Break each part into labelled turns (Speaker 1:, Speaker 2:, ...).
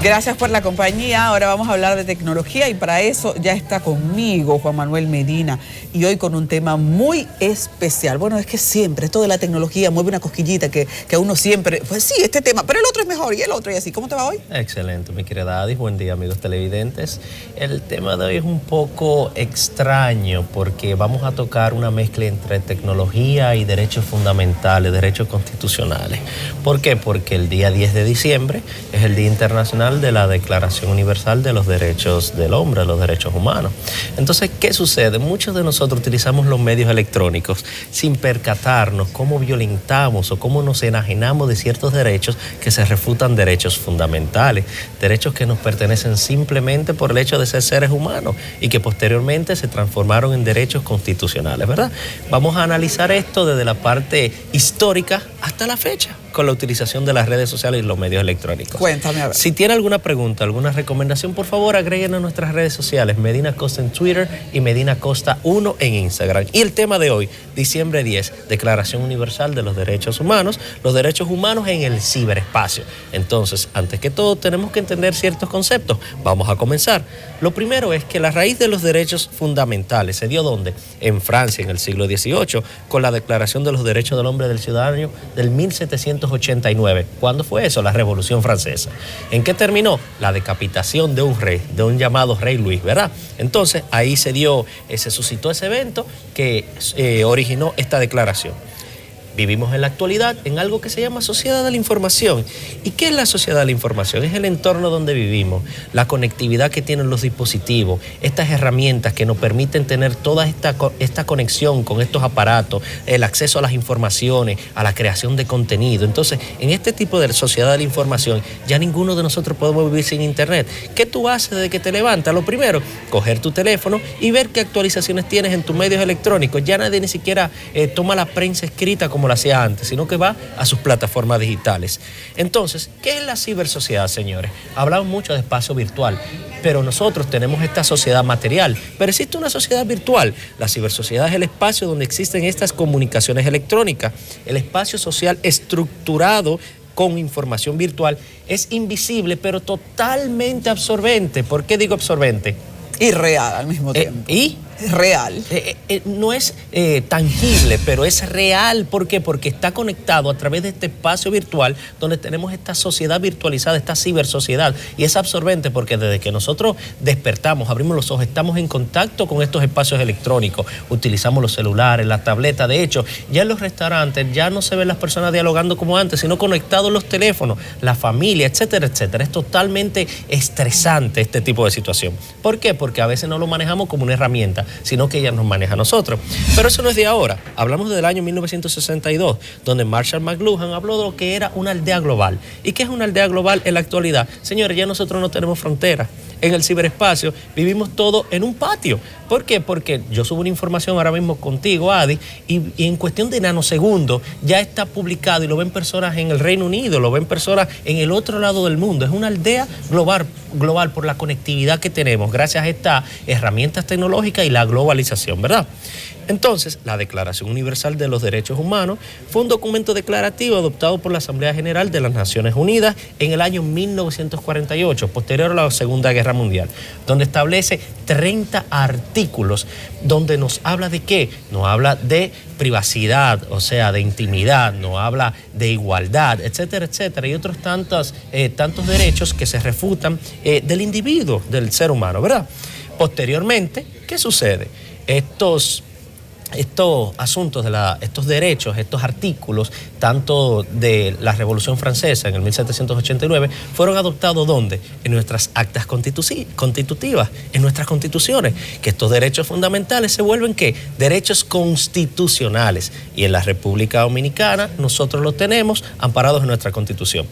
Speaker 1: Gracias por la compañía. Ahora vamos a hablar de tecnología y para eso ya está conmigo Juan Manuel Medina y hoy con un tema muy especial. Bueno, es que siempre esto de la tecnología mueve una cosquillita que uno siempre, pues sí, este tema, pero el otro es mejor y el otro y así. ¿Cómo te va hoy?
Speaker 2: Excelente, mi querida Adi. Buen día, amigos televidentes. El tema de hoy es un poco extraño porque vamos a tocar una mezcla entre tecnología y derechos fundamentales, derechos constitucionales. ¿Por qué? Porque el día 10 de diciembre es el Día Internacional de la Declaración Universal de los Derechos del Hombre, los derechos humanos. Entonces, ¿qué sucede? Muchos de nosotros utilizamos los medios electrónicos sin percatarnos cómo violentamos o cómo nos enajenamos de ciertos derechos que se refutan derechos fundamentales, derechos que nos pertenecen simplemente por el hecho de ser seres humanos y que posteriormente se transformaron en derechos constitucionales, ¿verdad? Vamos a analizar esto desde la parte histórica hasta la fecha, con la utilización de las redes sociales y los medios electrónicos.
Speaker 1: Cuéntame, a ver.
Speaker 2: Si tiene alguna pregunta, alguna recomendación, por favor, agreguen a nuestras redes sociales, Medina Costa en Twitter y Medina Costa 1 en Instagram. Y el tema de hoy, diciembre 10, Declaración Universal de los Derechos Humanos en el ciberespacio. Entonces, antes que todo, tenemos que entender ciertos conceptos. Vamos a comenzar. Lo primero es que la raíz de los derechos fundamentales se dio ¿dónde? En Francia, en el siglo XVIII, con la Declaración de los Derechos del Hombre y del Ciudadano del 1789. ¿Cuándo fue eso? La Revolución Francesa. ¿En qué terminó? La decapitación de un rey, de un llamado Rey Luis, ¿verdad? Entonces, ahí se suscitó ese evento que originó esta declaración. Vivimos en la actualidad en algo que se llama sociedad de la información. ¿Y qué es la sociedad de la información? Es el entorno donde vivimos, la conectividad que tienen los dispositivos, estas herramientas que nos permiten tener toda esta conexión con estos aparatos, el acceso a las informaciones, a la creación de contenido. Entonces, en este tipo de sociedad de la información, ya ninguno de nosotros podemos vivir sin internet. ¿Qué tú haces desde que te levantas? Lo primero, coger tu teléfono y ver qué actualizaciones tienes en tus medios electrónicos. Ya nadie ni siquiera toma la prensa escrita como lo hacía antes, sino que va a sus plataformas digitales. Entonces, ¿qué es la cibersociedad, señores? Hablamos mucho de espacio virtual, pero nosotros tenemos esta sociedad material, pero existe una sociedad virtual. La cibersociedad es el espacio donde existen estas comunicaciones electrónicas. El espacio social estructurado con información virtual es invisible, pero totalmente absorbente. ¿Por qué digo absorbente?
Speaker 1: Y real al mismo tiempo.
Speaker 2: ¿Y?
Speaker 1: Real.
Speaker 2: No es tangible, pero es real. ¿Por qué? Porque está conectado a través de este espacio virtual donde tenemos esta sociedad virtualizada, esta cibersociedad. Y es absorbente porque desde que nosotros despertamos, abrimos los ojos, estamos en contacto con estos espacios electrónicos. Utilizamos los celulares, las tabletas. De hecho, ya en los restaurantes ya no se ven las personas dialogando como antes, sino conectados los teléfonos, la familia, etcétera, etcétera. Es totalmente estresante este tipo de situación. ¿Por qué? Porque a veces no lo manejamos como una herramienta, sino que ella nos maneja a nosotros. Pero eso no es de ahora. Hablamos del año 1962, donde Marshall McLuhan habló de lo que era una aldea global. ¿Y qué es una aldea global en la actualidad? Señores, ya nosotros no tenemos fronteras. En el ciberespacio vivimos todo en un patio. ¿Por qué? Porque yo subo una información ahora mismo contigo, Adi, y en cuestión de nanosegundos ya está publicado y lo ven personas en el Reino Unido, lo ven personas en el otro lado del mundo. Es una aldea global por la conectividad que tenemos gracias a estas herramientas tecnológicas y la globalización, ¿verdad? Entonces, la Declaración Universal de los Derechos Humanos fue un documento declarativo adoptado por la Asamblea General de las Naciones Unidas en el año 1948, posterior a la Segunda Guerra Mundial, donde establece 30 artículos, donde nos habla de ¿qué? Nos habla de privacidad, o sea, de intimidad, nos habla de igualdad, etcétera, etcétera, y otros tantos derechos que se refutan del individuo, del ser humano, ¿verdad? Posteriormente, ¿qué sucede? Estos asuntos, estos derechos, estos artículos, tanto de la Revolución Francesa en el 1789, fueron adoptados ¿dónde? En nuestras actas constitutivas, en nuestras constituciones, que estos derechos fundamentales se vuelven ¿qué? Derechos constitucionales. Y en la República Dominicana nosotros los tenemos amparados en nuestra Constitución.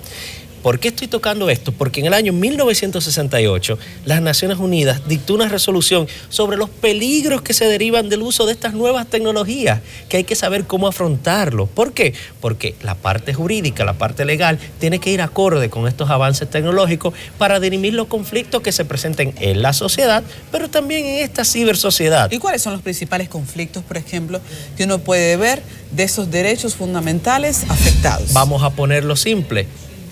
Speaker 2: ¿Por qué estoy tocando esto? Porque en el año 1968 las Naciones Unidas dictó una resolución sobre los peligros que se derivan del uso de estas nuevas tecnologías, que hay que saber cómo afrontarlo. ¿Por qué? Porque la parte jurídica, la parte legal, tiene que ir acorde con estos avances tecnológicos para dirimir los conflictos que se presenten en la sociedad, pero también en esta cibersociedad.
Speaker 1: ¿Y cuáles son los principales conflictos, por ejemplo, que uno puede ver de esos derechos fundamentales afectados?
Speaker 2: Vamos a ponerlo simple.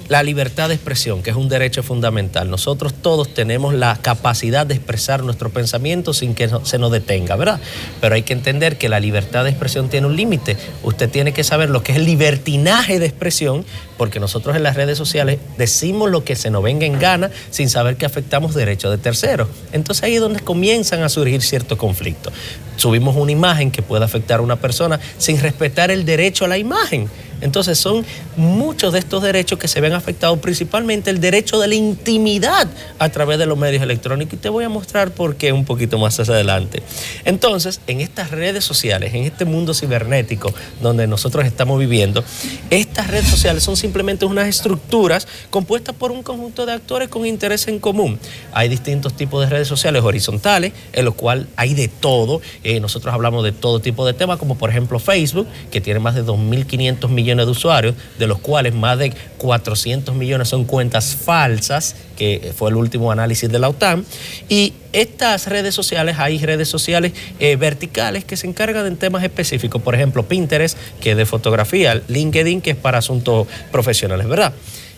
Speaker 2: La libertad de expresión, que es un derecho fundamental. Nosotros todos tenemos la capacidad de expresar nuestro pensamiento sin que se nos detenga, ¿verdad? Pero hay que entender que la libertad de expresión tiene un límite. Usted tiene que saber lo que es el libertinaje de expresión, porque nosotros en las redes sociales decimos lo que se nos venga en gana sin saber que afectamos derechos de terceros. Entonces ahí es donde comienzan a surgir ciertos conflictos. Subimos una imagen que puede afectar a una persona sin respetar el derecho a la imagen. Entonces son muchos de estos derechos que se ven afectados, principalmente el derecho de la intimidad a través de los medios electrónicos, y te voy a mostrar por qué un poquito más adelante. Entonces, en estas redes sociales, en este mundo cibernético donde nosotros estamos viviendo, estas redes sociales son simplemente unas estructuras compuestas por un conjunto de actores con interés en común. Hay distintos tipos de redes sociales horizontales, en los cuales hay de todo. Nosotros hablamos de todo tipo de temas, como por ejemplo Facebook, que tiene más de 2.500 millones de usuarios, de los cuales más de 400 millones son cuentas falsas, que fue el último análisis de la OTAN. Y estas redes sociales, hay redes sociales verticales que se encargan de temas específicos, por ejemplo Pinterest, que es de fotografía, LinkedIn, que es para asuntos profesionales, ¿verdad?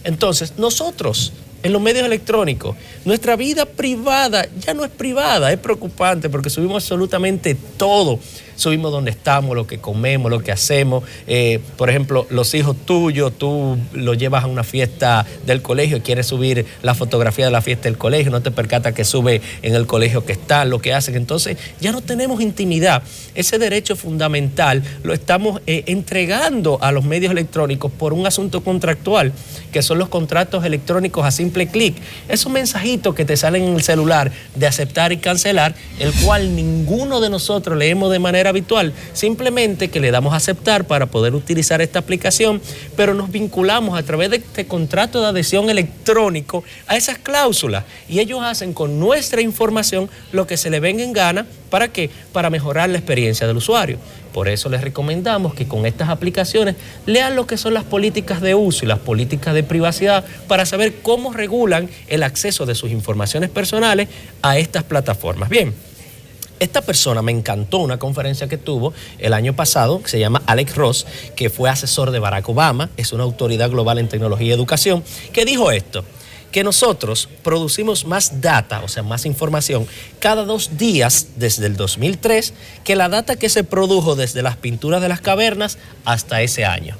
Speaker 2: Entonces, nosotros en los medios electrónicos, nuestra vida privada ya no es privada, es preocupante porque subimos absolutamente todo. Subimos dónde estamos, lo que comemos, lo que hacemos. Por ejemplo, los hijos tuyos, tú los llevas a una fiesta del colegio y quieres subir la fotografía de la fiesta del colegio, no te percatas que sube en el colegio que están, lo que hacen. Entonces ya no tenemos intimidad. Ese derecho fundamental lo estamos entregando a los medios electrónicos por un asunto contractual, que son los contratos electrónicos a simple clic. Esos mensajitos que te salen en el celular de aceptar y cancelar, el cual ninguno de nosotros leemos de manera habitual, simplemente que le damos a aceptar para poder utilizar esta aplicación, pero nos vinculamos a través de este contrato de adhesión electrónico a esas cláusulas, y ellos hacen con nuestra información lo que se le venga en gana. ¿Para qué? Para mejorar la experiencia del usuario. Por eso les recomendamos que con estas aplicaciones lean lo que son las políticas de uso y las políticas de privacidad para saber cómo regulan el acceso de sus informaciones personales a estas plataformas. Bien. Esta persona me encantó una conferencia que tuvo el año pasado, que se llama Alex Ross, que fue asesor de Barack Obama, es una autoridad global en tecnología y educación, que dijo esto, que nosotros producimos más data, o sea, más información, cada 2 días desde el 2003, que la data que se produjo desde las pinturas de las cavernas hasta ese año.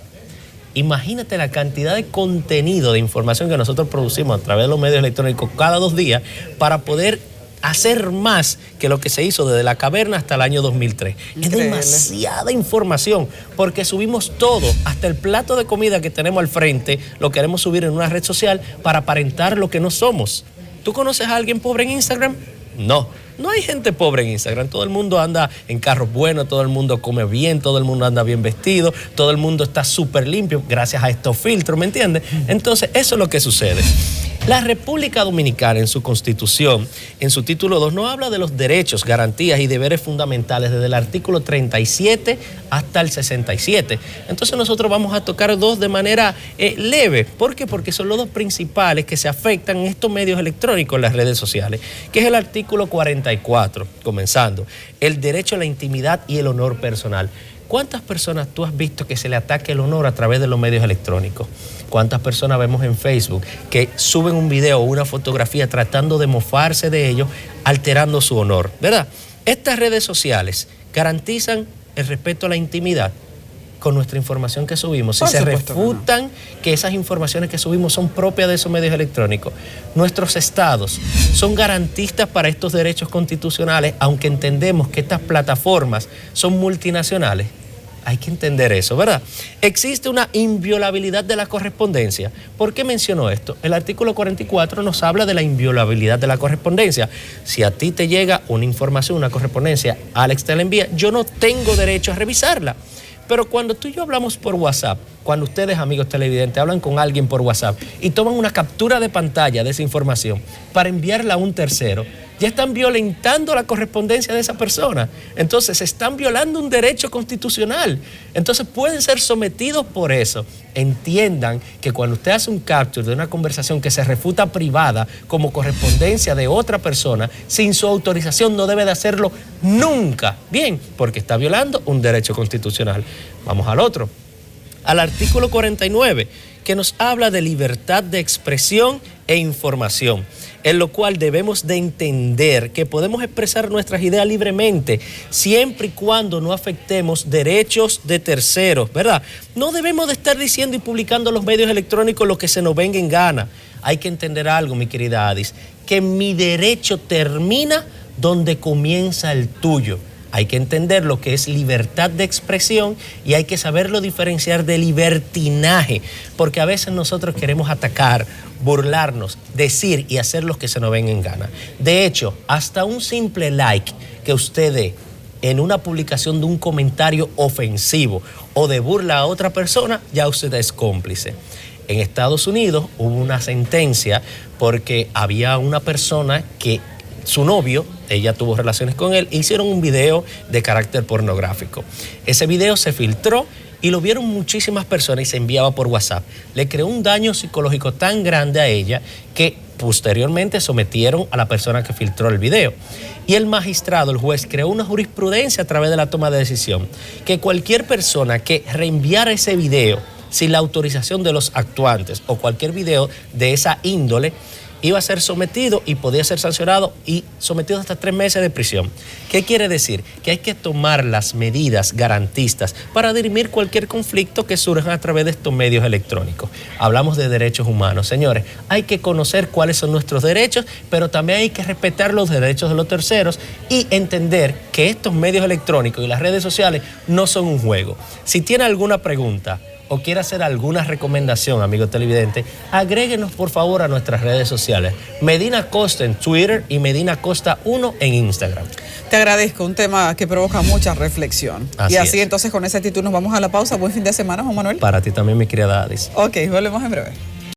Speaker 2: Imagínate la cantidad de contenido, de información que nosotros producimos a través de los medios electrónicos cada 2 días para poder hacer más que lo que se hizo desde la caverna hasta el año 2003. Increíble. Es demasiada información, porque subimos todo, hasta el plato de comida que tenemos al frente, lo queremos subir en una red social para aparentar lo que no somos. ¿Tú conoces a alguien pobre en Instagram? No, no hay gente pobre en Instagram. Todo el mundo anda en carros buenos, todo el mundo come bien, todo el mundo anda bien vestido, todo el mundo está súper limpio gracias a estos filtros, ¿me entiendes? Entonces, eso es lo que sucede. La República Dominicana, en su Constitución, en su título 2, nos habla de los derechos, garantías y deberes fundamentales desde el artículo 37 hasta el 67. Entonces nosotros vamos a tocar 2 de manera leve. ¿Por qué? Porque son los 2 principales que se afectan en estos medios electrónicos, en las redes sociales, que es el artículo 44, comenzando, el derecho a la intimidad y el honor personal. ¿Cuántas personas tú has visto que se le ataque el honor a través de los medios electrónicos? ¿Cuántas personas vemos en Facebook que suben un video o una fotografía tratando de mofarse de ellos, alterando su honor, ¿verdad? Estas redes sociales garantizan el respeto a la intimidad con nuestra información que subimos. Si se refutan que esas informaciones que subimos son propias de esos medios electrónicos, nuestros estados son garantistas para estos derechos constitucionales, aunque entendemos que estas plataformas son multinacionales. Hay que entender eso, ¿verdad? Existe una inviolabilidad de la correspondencia. ¿Por qué menciono esto? El artículo 44 nos habla de la inviolabilidad de la correspondencia. Si a ti te llega una información, una correspondencia, Alex te la envía, yo no tengo derecho a revisarla. Pero cuando tú y yo hablamos por WhatsApp, cuando ustedes, amigos televidentes, hablan con alguien por WhatsApp y toman una captura de pantalla de esa información para enviarla a un tercero, ya están violentando la correspondencia de esa persona. Entonces, están violando un derecho constitucional. Entonces, pueden ser sometidos por eso. Entiendan que cuando usted hace un capture de una conversación que se refuta privada como correspondencia de otra persona, sin su autorización no debe de hacerlo nunca. Bien, porque está violando un derecho constitucional. Vamos al otro. Al artículo 49, que nos habla de libertad de expresión e información, en lo cual debemos de entender que podemos expresar nuestras ideas libremente, siempre y cuando no afectemos derechos de terceros, ¿verdad? No debemos de estar diciendo y publicando en los medios electrónicos lo que se nos venga en gana. Hay que entender algo, mi querida Adis, que mi derecho termina donde comienza el tuyo. Hay que entender lo que es libertad de expresión y hay que saberlo diferenciar de libertinaje, porque a veces nosotros queremos atacar, burlarnos, decir y hacer lo que se nos venga en gana. De hecho, hasta un simple like que usted dé en una publicación de un comentario ofensivo o de burla a otra persona, ya usted es cómplice. En Estados Unidos hubo una sentencia porque había una persona que su novio, ella tuvo relaciones con él, e hicieron un video de carácter pornográfico. Ese video se filtró y lo vieron muchísimas personas y se enviaba por WhatsApp. Le creó un daño psicológico tan grande a ella que posteriormente sometieron a la persona que filtró el video. Y el magistrado, el juez, creó una jurisprudencia a través de la toma de decisión, que cualquier persona que reenviara ese video sin la autorización de los actuantes o cualquier video de esa índole, iba a ser sometido y podía ser sancionado y sometido hasta 3 meses de prisión. ¿Qué quiere decir? Que hay que tomar las medidas garantistas para dirimir cualquier conflicto que surja a través de estos medios electrónicos. Hablamos de derechos humanos. Señores, hay que conocer cuáles son nuestros derechos, pero también hay que respetar los derechos de los terceros y entender que estos medios electrónicos y las redes sociales no son un juego. Si tiene alguna pregunta o quiere hacer alguna recomendación, amigo televidente, agréguenos por favor a nuestras redes sociales. Medina Costa en Twitter y Medina Costa 1 en Instagram.
Speaker 1: Te agradezco, un tema que provoca mucha reflexión.
Speaker 2: Así
Speaker 1: y así
Speaker 2: es.
Speaker 1: Entonces con ese título nos vamos a la pausa. Buen fin de semana, Juan Manuel.
Speaker 2: Para ti también, mi querida Adis.
Speaker 1: Ok, volvemos en breve.